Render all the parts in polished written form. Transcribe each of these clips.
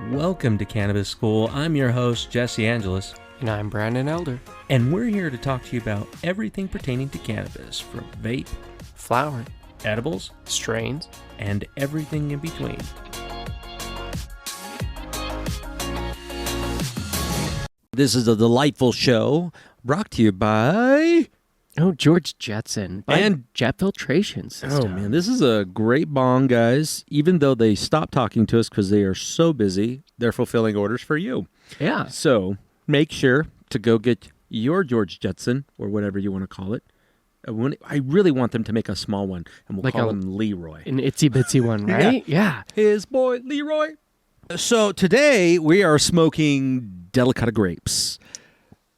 Welcome to Cannabis School. I'm your host, Jesse Angeles. And I'm Brandon Elder. And we're here to talk to you about everything pertaining to cannabis, from vape, Flower, edibles, strains, and everything in between. This is a delightful show brought to you by... George Jetson. And Jet Filtration System. Oh, man, this is a great bong, guys. Even though they stopped talking to us because they are so busy, they're fulfilling orders for you. Yeah. So make sure to go get your George Jetson, or whatever you want to call it. I really want them to make a small one, and we'll call him Leroy. An itsy-bitsy one, right? Yeah. His boy, Leroy. So today we are smoking Delicata Grapes.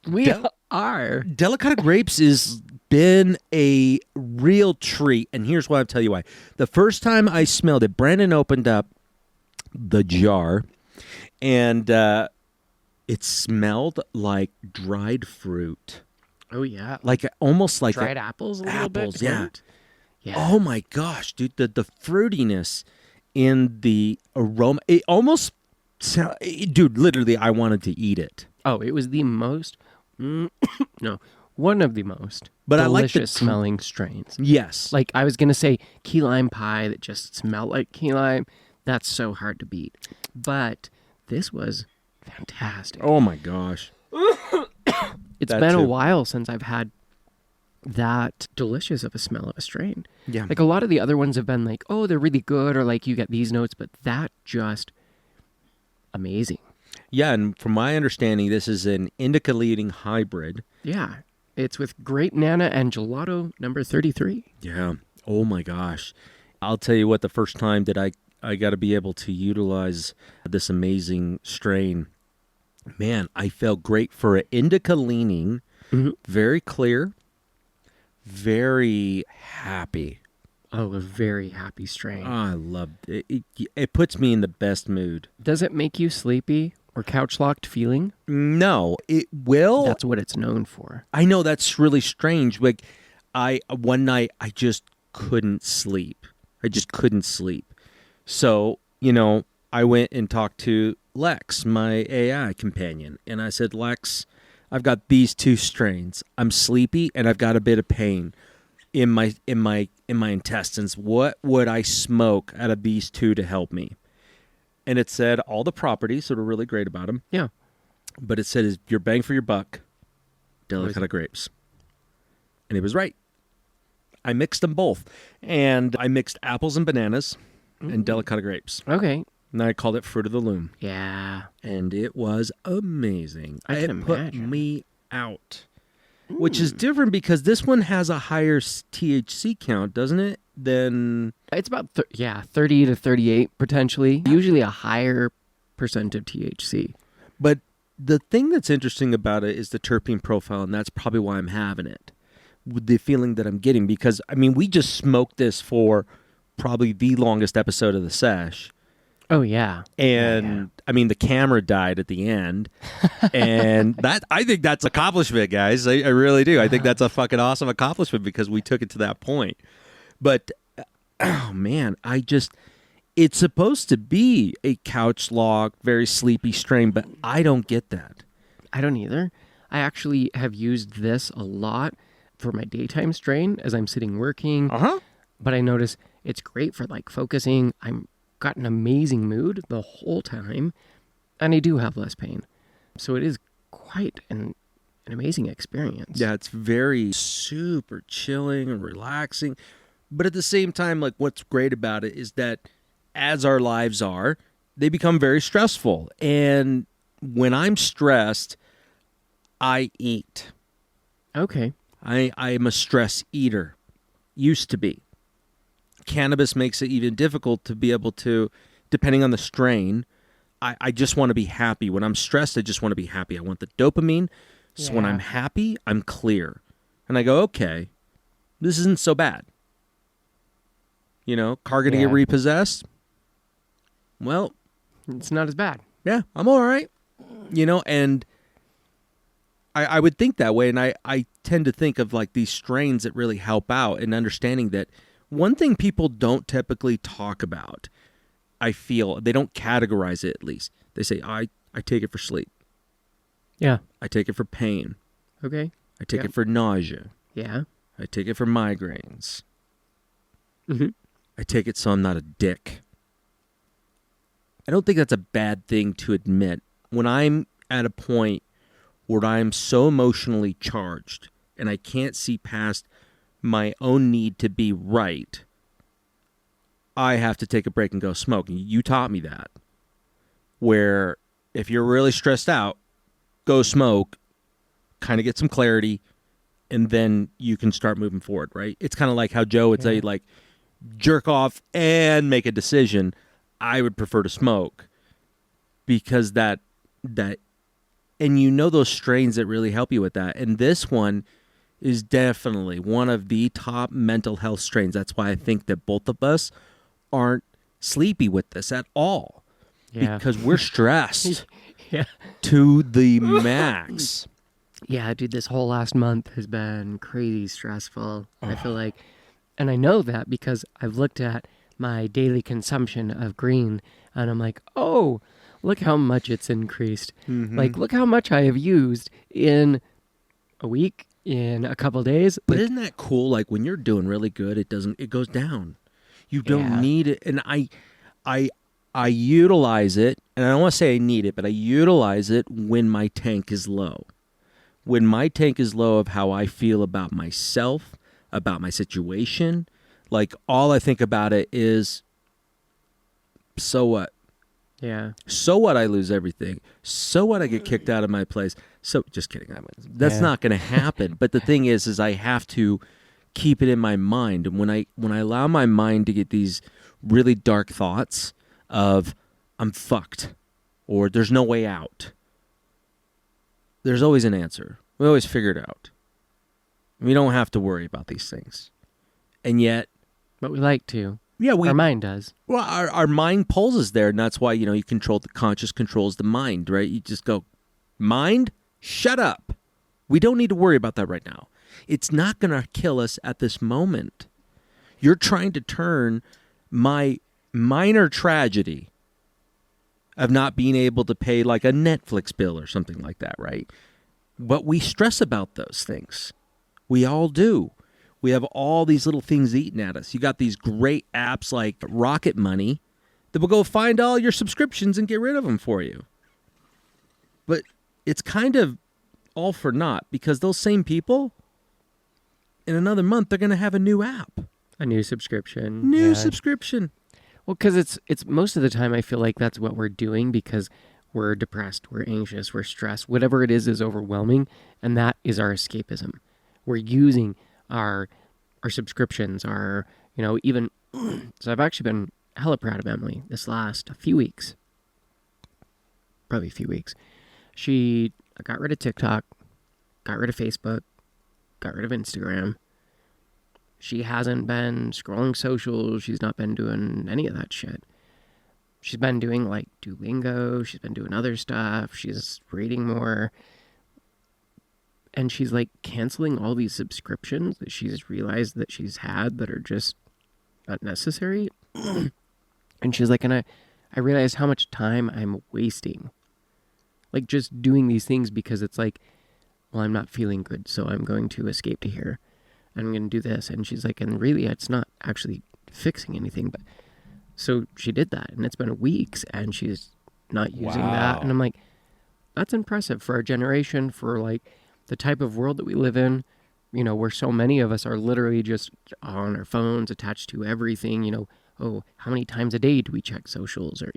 We are. Delicata Grapes has been a real treat, and here's why. I'll tell you why. The first time I smelled it, Brandon opened up the jar, and it smelled like dried fruit. Oh, yeah. Almost like dried apples a little bit? Yeah. Oh, my gosh, dude. The fruitiness in the aroma, it almost, dude, literally, I wanted to eat it. Oh, it was the most, one of the most but delicious smelling strains. Yes. Like, I was going to say key lime pie that just smelled like key lime. That's so hard to beat. But this was fantastic. Oh, my gosh. It's been a while since I've had that delicious of a smell of a strain. Yeah. Like, a lot of the other ones have been like, oh, they're really good, or like you get these notes, but that just amazing. Yeah, and from my understanding, this is an indica-leading hybrid. Yeah. It's with Great Nana and Gelato number 33. Yeah. Oh, my gosh. I'll tell you what, the first time that I got to be able to utilize this amazing strain, man, I felt great for an indica-leaning, very clear, very happy. Oh, a very happy strain. I love it. It puts me in the best mood. Does it make you sleepy or couch-locked feeling? No, it will. That's what it's known for. I know, that's really strange. Like, one night I just couldn't sleep. So, I went and talked to Lex, my AI companion, and I said, Lex, I've got these two strains. I'm sleepy and I've got a bit of pain in my intestines. What would I smoke out of these two to help me? And it said all the properties that are really great about them. Yeah. But it said, your bang for your buck, Delicata Grapes. And it was right. I mixed them both. And I mixed apples and bananas and Delicata Grapes. Okay. And I called it Fruit of the Loom. Yeah. And it was amazing. It put me out. Which is different because this one has a higher THC count, doesn't it? Than... It's about 30 to 38 potentially. Usually a higher percent of THC. But the thing that's interesting about it is the terpene profile, and that's probably why I'm having it. With the feeling that I'm getting, because, we just smoked this for probably the longest episode of the sesh. Oh, yeah. And, the camera died at the end. And I think that's accomplishment, guys. I really do. I think that's a fucking awesome accomplishment because we took it to that point. But, oh, man, it's supposed to be a couch log, very sleepy strain, but I don't get that. I don't either. I actually have used this a lot for my daytime strain as I'm sitting working. But I notice it's great for, focusing. I'm got an amazing mood the whole time, and I do have less pain. So it is quite an amazing experience. Yeah, it's very super chilling and relaxing. But at the same time, what's great about it is that as our lives are, they become very stressful. And when I'm stressed, I eat. Okay. I am a stress eater. Used to be. Cannabis makes it even difficult to be able to, depending on the strain, I just want to be happy. When I'm stressed, I just want to be happy. I want the dopamine. So when I'm happy, I'm clear. And I go, okay, this isn't so bad. Car gonna get repossessed? Well, it's not as bad. Yeah, I'm all right. And I would think that way. And I tend to think of these strains that really help out in understanding that one thing people don't typically talk about, I feel, they don't categorize it at least, They say, I take it for sleep. Yeah. I take it for pain. Okay. I take it for nausea. Yeah. I take it for migraines. Mm-hmm. I take it so I'm not a dick. I don't think that's a bad thing to admit. When I'm at a point where I'm so emotionally charged and I can't see past my own need to be right, I have to take a break and go smoke. And you taught me that. Where if you're really stressed out, go smoke, kind of get some clarity, and then you can start moving forward, right? It's kind of like how Joe would say, like, jerk off and make a decision. I would prefer to smoke because that, and you know those strains that really help you with that. And this one is definitely one of the top mental health strains. That's why I think that both of us aren't sleepy with this at all. Yeah. Because we're stressed Yeah. to the max. Yeah, dude, this whole last month has been crazy stressful. I feel like, and I know that because I've looked at my daily consumption of green and I'm like, oh, look how much it's increased. Mm-hmm. Like, look how much I have used in a week, in a couple days. But like, isn't that cool? Like when you're doing really good, it goes down. You don't Yeah. need it. And I utilize it, and I don't want to say I need it, but I utilize it when my tank is low. When my tank is low of how I feel about myself, about my situation, like all I think about it is, so what? Yeah. So what? I lose everything. So what? I get kicked out of my place. So just kidding. That's not going to happen. But the thing is I have to keep it in my mind. And when I allow my mind to get these really dark thoughts of I'm fucked or there's no way out, there's always an answer. We always figure it out. We don't have to worry about these things. And yet, But we like to. yeah, Our mind does. well, our mind pulls us there, and that's why, you control the conscious controls the mind, right? You just go, mind, shut up. We don't need to worry about that right now. It's not going to kill us at this moment. You're trying to turn my minor tragedy of not being able to pay like a Netflix bill or something like that, right? But we stress about those things. We all do. We have all these little things eating at us. You got these great apps like Rocket Money that will go find all your subscriptions and get rid of them for you. But it's kind of all for naught because those same people, in another month, they're going to have a new app. A new subscription. New subscription. Well, because it's most of the time I feel like that's what we're doing because we're depressed, we're anxious, we're stressed. Whatever it is overwhelming, and that is our escapism. We're using our subscriptions, our, even... So I've actually been hella proud of Emily this last few weeks. Probably a few weeks. She got rid of TikTok, got rid of Facebook, got rid of Instagram. She hasn't been scrolling socials. She's not been doing any of that shit. She's been doing like Duolingo. She's been doing other stuff. She's reading more. And she's like canceling all these subscriptions that she's realized that she's had that are just unnecessary. And she's like, and I realized how much time I'm wasting. Like just doing these things because it's like, well, I'm not feeling good, so I'm going to escape to here. I'm going to do this. And she's like, and really, it's not actually fixing anything. But so she did that, and it's been weeks, and she's not using that. And I'm like, that's impressive for our generation, for like the type of world that we live in, where so many of us are literally just on our phones, attached to everything, oh, how many times a day do we check socials or,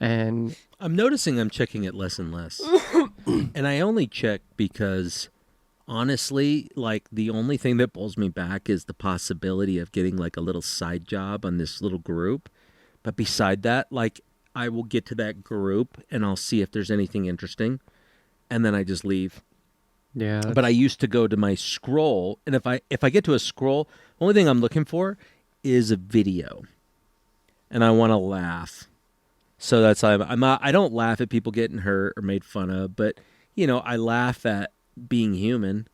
and I'm noticing I'm checking it less and less. And I only check because... honestly, like the only thing that pulls me back is the possibility of getting like a little side job on this little group. But beside that, like I will get to that group and I'll see if there's anything interesting. And then I just leave. yeah, But I used to go to my scroll. And if I get to a scroll, only thing I'm looking for is a video. And I want to laugh. So that's I don't laugh at people getting hurt or made fun of. But, I laugh at being human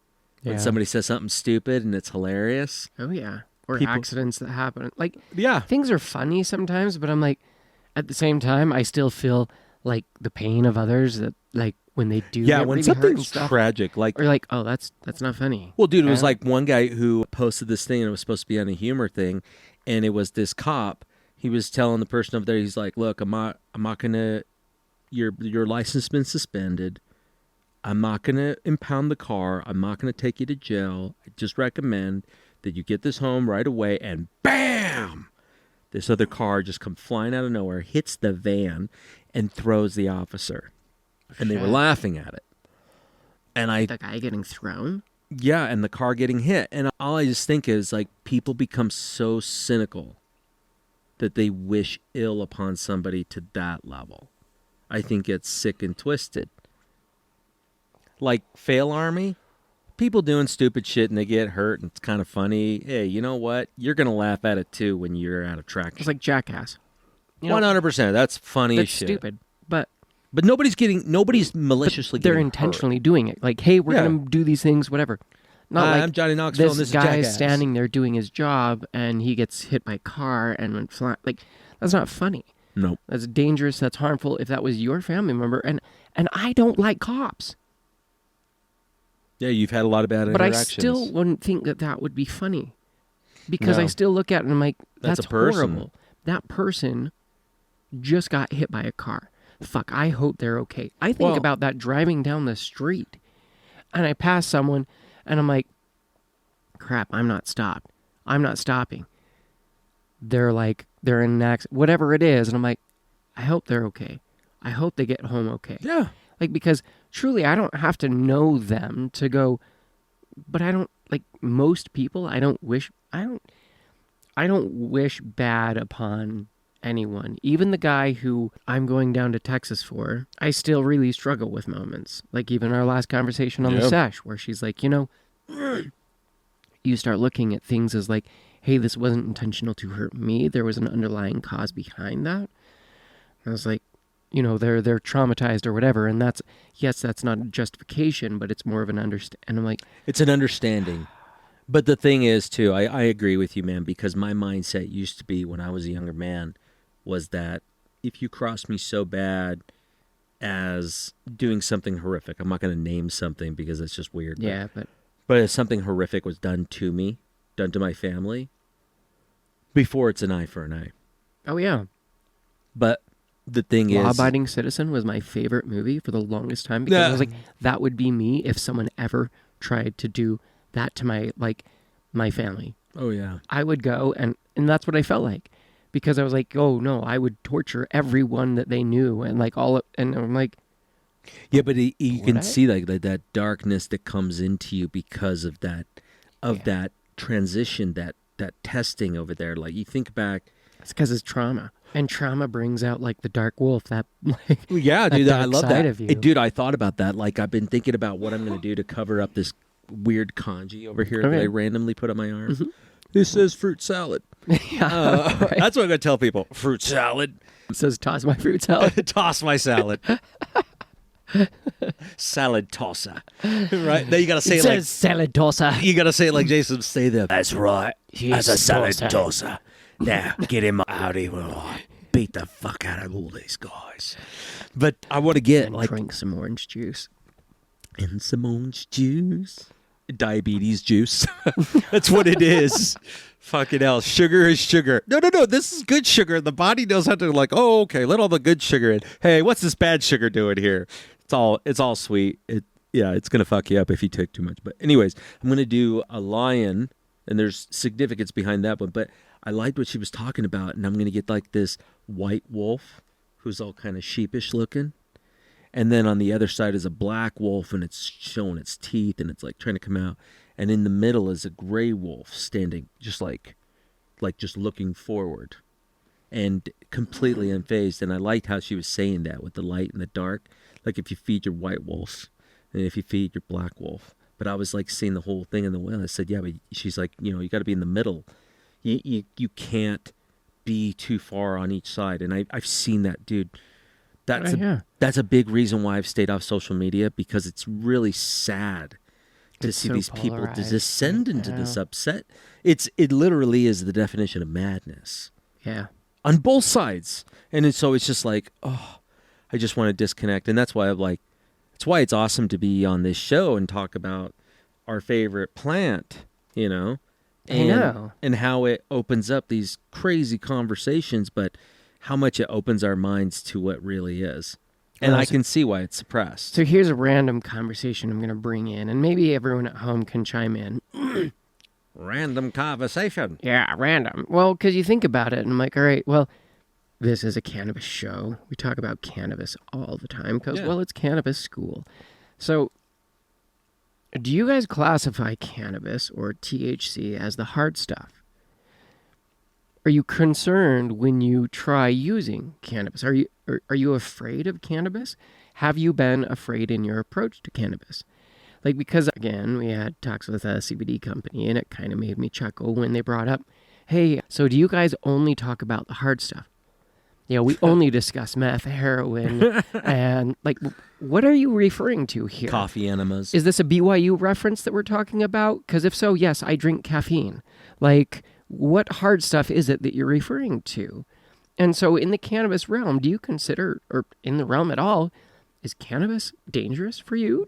when somebody says something stupid and it's hilarious. Oh yeah. Or People... accidents that happen. Like, yeah, things are funny sometimes, but I'm like, at the same time, I still feel like the pain of others that like when they do Yeah, get when really hurt and something's stuff, tragic, like or like, oh, that's not funny. well, dude, it was Yeah. like one guy who posted this thing and it was supposed to be on a humor thing, and it was this cop. He was telling the person over there, he's like, "Look, I'm not gonna. Your license has been suspended. I'm not gonna impound the car. I'm not gonna take you to jail. I just recommend that you get this home right away." And bam, this other car just comes flying out of nowhere, hits the van, and throws the officer. And they were laughing at it. And The guy getting thrown? yeah, and the car getting hit. And all I just think is, like, people become so cynical that they wish ill upon somebody to that level. I think it's sick and twisted. Like, Fail Army, people doing stupid shit and they get hurt and it's kind of funny. Hey, you know what? You're going to laugh at it too when you're out of track. It's like Jackass. You know, 100%. That's funny that's as shit. stupid. But nobody's maliciously they're getting intentionally doing it. Like, hey, we're Yeah. going to do these things, whatever. Not Hi, like I'm Johnny Knoxville this and this is guy's Jackass. standing there doing his job and he gets hit by a car and went flat. Like, that's not funny. Nope. That's dangerous. That's harmful. If that was your family member, and I don't like cops, Yeah, you've had a lot of bad but I interactions. still wouldn't think that would be funny, because I No. still look at it and I'm like, That's that's a person. horrible. That person just got hit by a car. Fuck, I hope they're okay. I think Well- about that driving down the street, and I pass someone, and I'm like, crap, I'm not stopped. I'm not stopping. They're like, they're in an accident, whatever it is, and I'm like, I hope they're okay. I hope they get home okay. Yeah. Like, because truly, I don't have to know them to go, but I don't, like most people, I don't wish bad upon anyone. Even the guy who I'm going down to Texas for, I still really struggle with moments. Like even our last conversation on the Yeah. sesh, where she's like, you start looking at things as like, hey, this wasn't intentional to hurt me. There was an underlying cause behind that. I was like, they're traumatized or whatever. And that's not a justification, but it's more of an understand. And I'm like, It's an understanding. But the thing is, too, I agree with you, man, because my mindset used to be when I was a younger man was that if you crossed me so bad as doing something horrific, I'm not going to name something because it's just weird. yeah, But if something horrific was done to me, done to my family, before it's an eye for an eye. oh yeah. But the thing is... Law-Abiding Citizen was my favorite movie for the longest time because I was like, that would be me if someone ever tried to do that to my family. Oh, yeah. I would go, and that's what I felt like. Because I was like, oh, no, I would torture everyone that they knew. And and I'm like... Yeah, but you can I? see like that darkness that comes into you because of that, that transition, that testing over there. Like you think back... It's because it's trauma. And trauma brings out like the dark wolf, that like... Yeah, dude, that I dark love side that. of you. Dude, I thought about that. Like I've been thinking about what I'm going to do to cover up this weird kanji over here that I randomly put on my arm. Mm-hmm. This says fruit salad. Yeah, right. That's what I'm going to tell people. Fruit salad. It says toss my fruit salad. Toss my salad. Salad tosser. Right? Then you got to say It says salad tosser. you got to say it like Jason. Say that. That's right. Yes, As a salad tosser. tosser. Now, get him out of here. Beat the fuck out of all these guys. But I want to get And like... drink some orange juice. And some orange juice. Diabetes juice. That's what it is. Fucking hell. Sugar is sugar. No. This is good sugar. The body knows how to like, oh, okay, let all the good sugar in. Hey, what's this bad sugar doing here? It's all sweet. It's going to fuck you up if you take too much. But anyways, I'm going to do a lion, and there's significance behind that one. But I liked what she was talking about, and I'm going to get like this white wolf who's all kind of sheepish looking. And then on the other side is a black wolf, and it's showing its teeth, and it's like trying to come out. And in the middle is a gray wolf standing just like just looking forward and completely unfazed. And I liked how she was saying that with the light and the dark. Like if you feed your white wolves and if you feed your black wolf. But I was like seeing the whole thing in the whale. I said, yeah, but she's like, you got to be in the middle. You can't be too far on each side. And I've seen that, dude. That's a big reason why I've stayed off social media, because it's really sad to see so these people polarized. descend into this upset. It literally is the definition of madness Yeah. on both sides. And so it's just like, oh, I just want to disconnect. And that's why it's why it's awesome to be on this show and talk about our favorite plant, you know, I know. and how it opens up these crazy conversations, but how much it opens our minds to what really is. And I can see why it's suppressed. So here's a random conversation I'm going to bring in, and maybe everyone at home can chime in. Random conversation. Yeah, random. Well, because you think about it, and I'm like, all right, well, this is a cannabis show. We talk about cannabis all the time because, well, it's cannabis school. So do you guys classify cannabis or THC as the hard stuff? Are you concerned when you try using cannabis? Are you afraid of cannabis? Have you been afraid in your approach to cannabis? Like, because, again, we had talks with a CBD company, and it kind of made me chuckle when they brought up, hey, so do you guys only talk about the hard stuff? You know, we only discuss meth, heroin, and, like, what are you referring to here? Coffee enemas. Is this a BYU reference that we're talking about? Because if so, yes, I drink caffeine. Like, what hard stuff is it that you're referring to? And so in the cannabis realm, do you consider, or in the realm at all, is cannabis dangerous for you?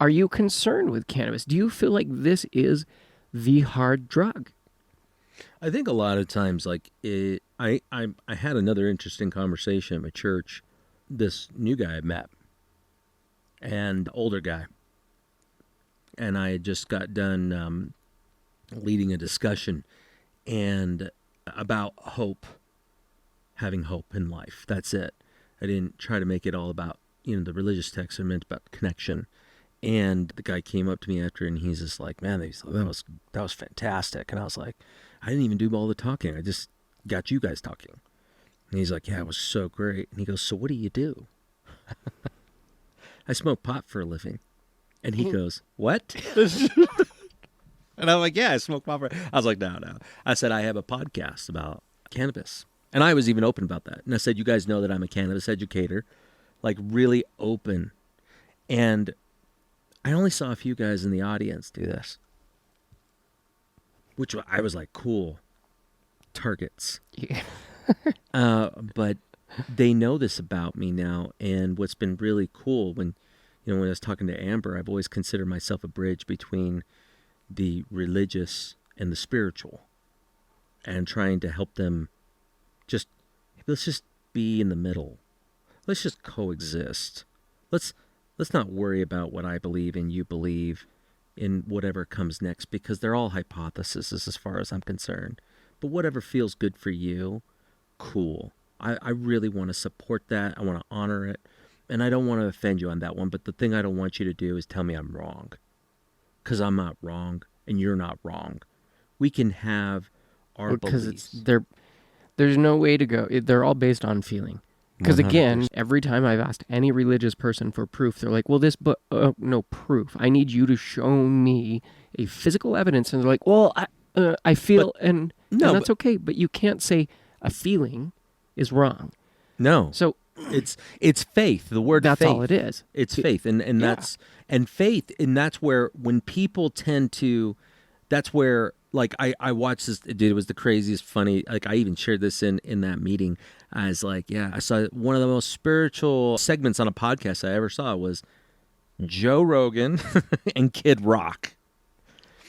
Are you concerned with cannabis? Do you feel like this is the hard drug? I think a lot of times, like, I had another interesting conversation at my church. This new guy I met, and older guy, and I had just got done leading a discussion and about hope, having hope in life. That's it. I didn't try to make it all about, the religious text. I meant about connection. And the guy came up to me after, and he's just like, man, that was fantastic. And I was like, I didn't even do all the talking. I just got you guys talking. And he's like, yeah, it was so great. And he goes, so what do you do? I smoke pot for a living. And he goes, what? And I'm like, yeah, I smoke pot for. I was like, no. I said, I have a podcast about cannabis. And I was even open about that. And I said, you guys know that I'm a cannabis educator, like really open. And I only saw a few guys in the audience do this, which I was like, cool, targets. Yeah. But they know this about me now. And what's been really cool when I was talking to Amber, I've always considered myself a bridge between the religious and the spiritual, and trying to help them let's just be in the middle. Let's just coexist. Let's not worry about what I believe and you believe in whatever comes next, because they're all hypotheses as far as I'm concerned. But whatever feels good for you, cool. I really want to support that. I want to honor it. And I don't want to offend you on that one. But the thing I don't want you to do is tell me I'm wrong. Because I'm not wrong and you're not wrong. We can have our beliefs. Because there's no way to go. They're all based on feeling. Because again, every time I've asked any religious person for proof, they're like, well, this book, no proof. I need you to show me a physical evidence. And they're like, well, I feel, and that's okay. But you can't say a feeling is wrong. No. So it's faith. The word that's faith. all it is. It's faith. And faith, and that's where when people tend to, that's where, like, I watched this, dude, it was the craziest funny, like, I even shared this in that meeting. I was like, yeah, I saw one of the most spiritual segments on a podcast I ever saw was Joe Rogan and Kid Rock.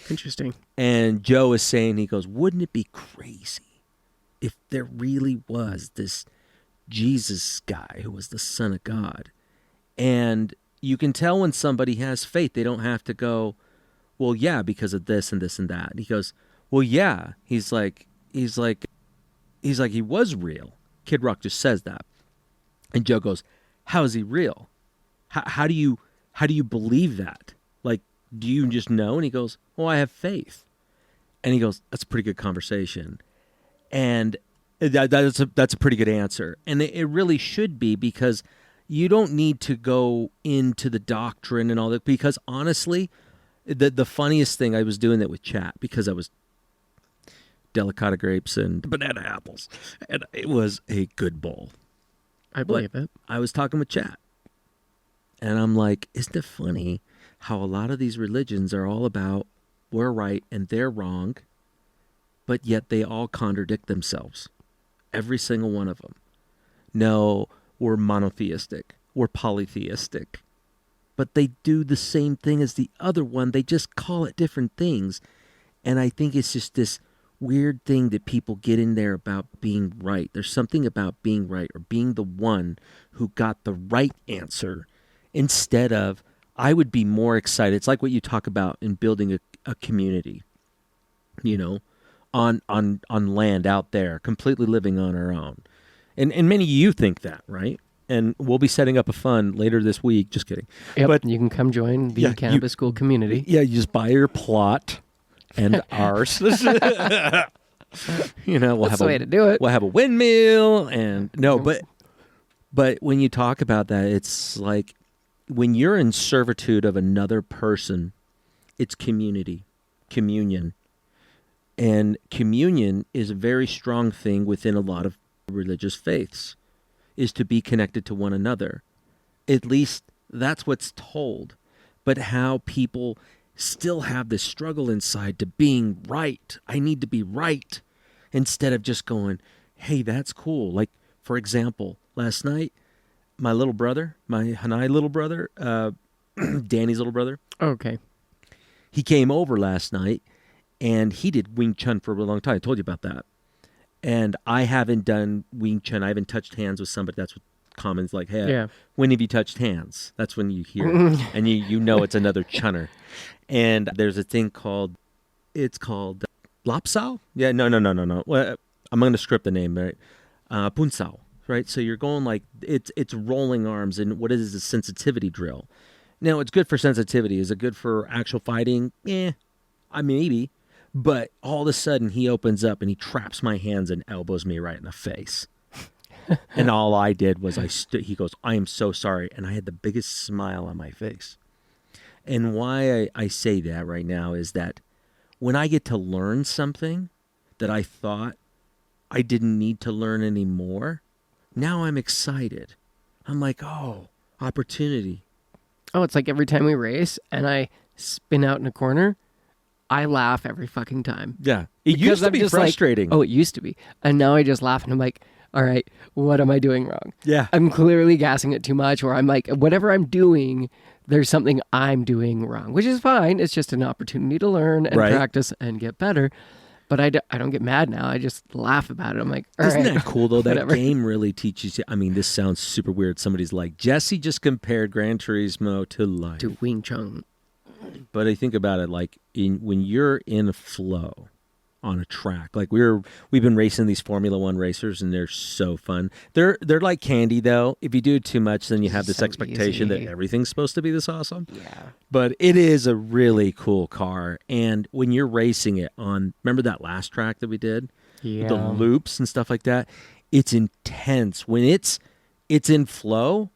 Interesting. And Joe is saying, he goes, wouldn't it be crazy if there really was this Jesus guy who was the Son of God? And you can tell when somebody has faith, they don't have to go, well, yeah, because of this and this and that. And he goes, well, yeah. He's like, he was real. Kid Rock just says that. And Joe goes, how is he real? How do you believe that? Like, do you just know? And he goes, well, I have faith. And he goes, that's a pretty good conversation. And that's a pretty good answer. And it really should be, because you don't need to go into the doctrine and all that. Because honestly, the funniest thing, I was doing that with chat, because I was Delicata Grapes and banana apples. And it was a good bowl. I believe it. I was talking with chat. And I'm like, isn't it funny how a lot of these religions are all about we're right and they're wrong, but yet they all contradict themselves. Every single one of them. No, or monotheistic or polytheistic. But they do the same thing as the other one. They just call it different things. And I think it's just this weird thing that people get in there about being right. There's something about being right or being the one who got the right answer instead of, I would be more excited. It's like what you talk about in building a community, you know, on land out there, completely living on our own. And many of you think that, right? And we'll be setting up a fund later this week. Just kidding. Yep, but you can come join the Cannabis School community. Yeah, you just buy your plot and ours. You know, That's the way to do it. We'll have a windmill and but when you talk about that, it's like when you're in servitude of another person, it's community, communion. And communion is a very strong thing within a lot of religious faiths, is to be connected to one another. At least that's what's told. But how people still have this struggle inside to being right. I need to be right. Instead of just going, hey, that's cool. Like, for example, last night, my little brother, my Hanai little brother, Danny's little brother. Okay. He came over last night, and he did Wing Chun for a long time. I told you about that. And I haven't done Wing Chun. I haven't touched hands with somebody. That's what comments like, hey, when have you touched hands? That's when you hear it. And you know it's another chunner. And there's a thing called Lapsao? Yeah, no. Well, I'm going to script the name, right? Punsao, right? So you're going like, it's rolling arms, and what is a sensitivity drill? Now, it's good for sensitivity. Is it good for actual fighting? Maybe. But all of a sudden, he opens up and he traps my hands and elbows me right in the face. And all I did was he goes, I am so sorry. And I had the biggest smile on my face. And why I say that right now is that when I get to learn something that I thought I didn't need to learn anymore, now I'm excited. I'm like, oh, opportunity. Oh, it's like every time we race and I spin out in a corner, I laugh every fucking time. Yeah. It used to be frustrating. It used to be. And now I just laugh and I'm like, all right, what am I doing wrong? Yeah. I'm clearly gassing it too much, or I'm like, whatever I'm doing, there's something I'm doing wrong, which is fine. It's just an opportunity to learn and practice and get better. But I don't get mad now. I just laugh about it. I'm like, all right. Isn't that cool, though? That game really teaches you. I mean, this sounds super weird. Somebody's like, Jesse just compared Gran Turismo to life. To Wing Chun. But I think about it like when you're in a flow on a track, like we've been racing these Formula One racers, and they're so fun. They're like candy, though. If you do it too much, then you have this expectation that everything's supposed to be this awesome. Yeah. But it is a really cool car. And when you're racing it on, remember that last track that we did? Yeah. With the loops and stuff like that? It's intense. When it's in flow,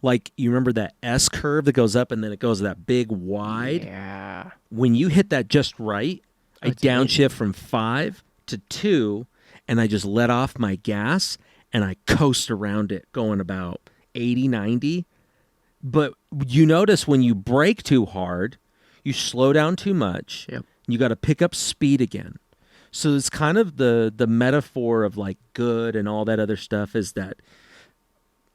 like you remember that S curve that goes up and then it goes that big wide? Yeah. When you hit that just right, I downshift from 5 to 2, and I just let off my gas, and I coast around it going about 80, 90. But you notice when you brake too hard, you slow down too much. Yep. You got to pick up speed again. So it's kind of the metaphor of like good and all that other stuff is that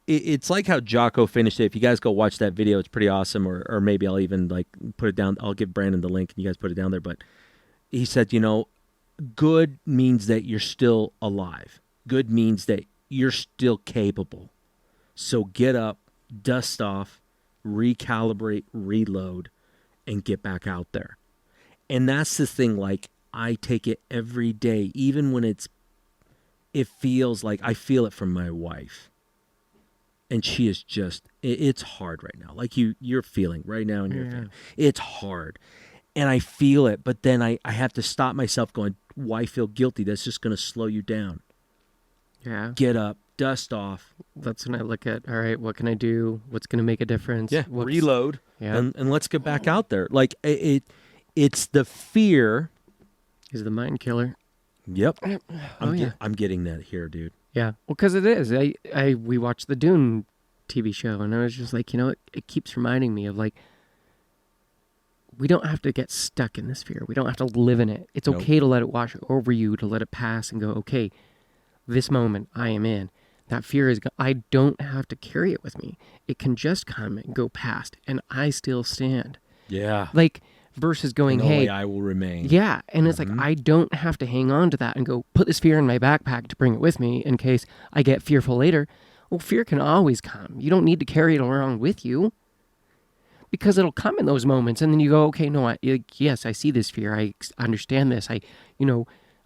it's like how Jocko finished it. If you guys go watch that video, it's pretty awesome. Or maybe I'll even like put it down. I'll give Brandon the link and you guys put it down there. But he said, good means that you're still alive. Good means that you're still capable. So get up, dust off, recalibrate, reload, and get back out there. And that's the thing, like, I take it every day, even when it feels like I feel it from my wife. And she is just, it's hard right now. Like you're feeling right now in your family. It's hard. And I feel it, but then I have to stop myself going, why feel guilty? That's just going to slow you down. Yeah. Get up, dust off. That's when I look at, all right, what can I do? What's going to make a difference? Yeah, reload. Yeah. And let's get back out there. Like, it's the fear. Is the mind killer. Yep. Yeah. I'm getting that here, dude. Yeah. Well, because it is. We watched the Dune TV show, and I was just like, it keeps reminding me of, like, we don't have to get stuck in this fear. We don't have to live in it. It's okay to let it wash over you, to let it pass and go, okay, this moment I am in. That fear is, I don't have to carry it with me. It can just come and go past, and I still stand. Yeah. Like, versus going, hey, I will remain. Yeah, and it's like, I don't have to hang on to that and go put this fear in my backpack to bring it with me in case I get fearful later. Well, fear can always come. You don't need to carry it around with you because it'll come in those moments, and then you go, okay, no, yes, I see this fear. I understand this. I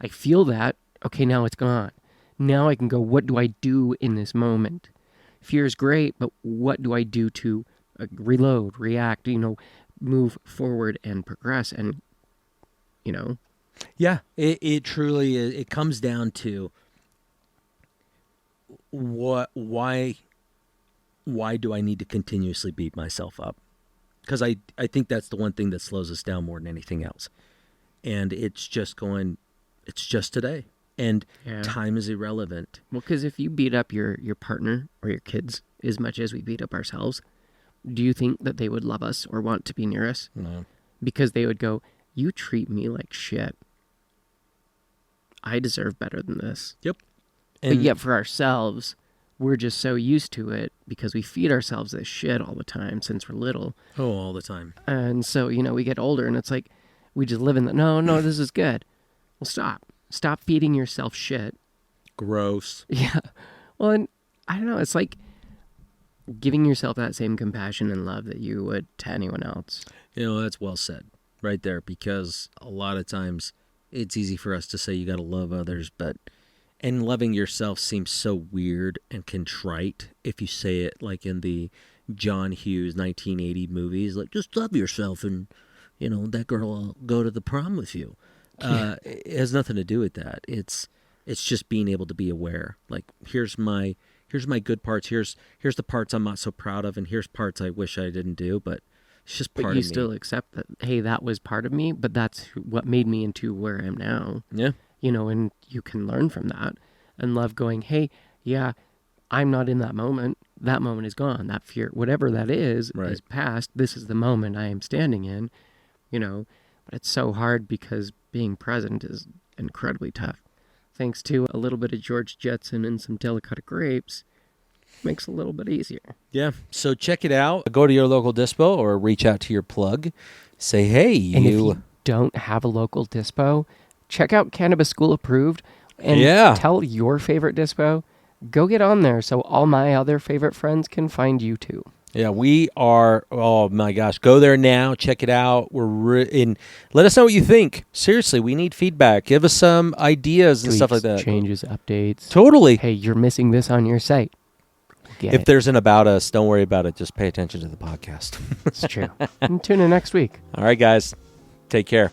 feel that. Okay, now it's gone. Now I can go, what do I do in this moment? Fear is great, but what do I do to reload, react, move forward and progress? And, Yeah, it truly is. It comes down to why do I need to continuously beat myself up? Because I think that's the one thing that slows us down more than anything else. And it's just today. And time is irrelevant. Well, because if you beat up your partner or your kids as much as we beat up ourselves, do you think that they would love us or want to be near us? No. Because they would go, you treat me like shit. I deserve better than this. Yep. But yet for ourselves, we're just so used to it because we feed ourselves this shit all the time since we're little. Oh, all the time. And so, we get older and it's like, we just live in the, no, this is good. Well, stop. Stop feeding yourself shit. Gross. Yeah. Well, and I don't know. It's like giving yourself that same compassion and love that you would to anyone else. That's well said right there, because a lot of times it's easy for us to say you got to love others, and loving yourself seems so weird and contrite if you say it like in the John Hughes 1980 movies, like just love yourself and, that girl will go to the prom with you. It has nothing to do with that. It's just being able to be aware. Like, here's my good parts. Here's the parts I'm not so proud of, and here's parts I wish I didn't do. But it's just part of me. But you still accept that. Hey, that was part of me, but that's what made me into where I am now. Yeah. And you can learn from that and love going, hey, yeah, I'm not in that moment. That moment is gone. That fear, whatever that is past. This is the moment I am standing in. But it's so hard because being present is incredibly tough. Thanks to a little bit of George Jetson and some Delicata Grapes, makes it a little bit easier. Yeah, so check it out. Go to your local dispo or reach out to your plug. Say, hey, And if you don't have a local dispo, check out Cannabis School Approved and tell your favorite dispo. Go get on there so all my other favorite friends can find you too. Yeah, we are. Oh my gosh, go there now. Check it out. And let us know what you think. Seriously, we need feedback. Give us some ideas and Tweaks, stuff like that. Changes, updates. Totally. Hey, you're missing this on your site. If there's an about us, don't worry about it. Just pay attention to the podcast. It's true. And tune in next week. All right, guys. Take care.